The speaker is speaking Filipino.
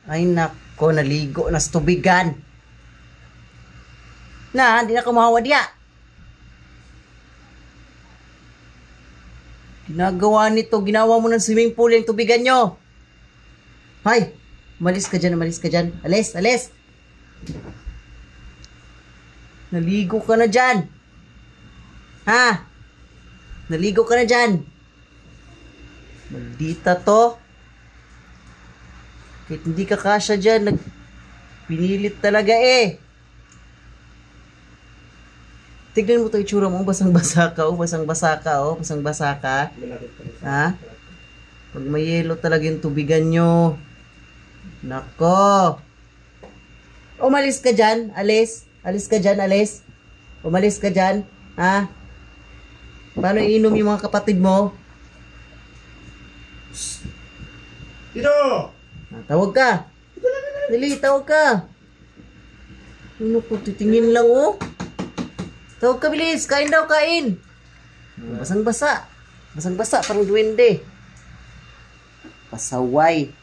Ay nako, naligo na sa tubigan. Na, hindi na kumahawa diya. Ginagawa nito, ginawa mo ng swimming pool yung tubigan nyo. Hay, umalis ka dyan, umalis ka dyan. Alis, alis. Naligo ka na dyan. Ha? Naligo ka na dyan. Maldita to. Kahit hindi ka kasya dyan, pinilit talaga eh. Tignan mo to itsura mo, basang-basa ka, oh, basang-basa ka, oh, basang-basa ka. Ha? Pag may yelo talaga yung tubigan nyo. Nako. Umalis ka dyan, alis. Alis ka dyan, alis. Umalis ka dyan, ha? Paano iinom yung mga kapatid mo? Dito! Tawag ka. Dali, tawag ka. Ano ko, titingin lang, oh. Tawag ka, bilis. Kain daw, kain. Basang-basa. Basang-basa, parang duwende. Pasaway.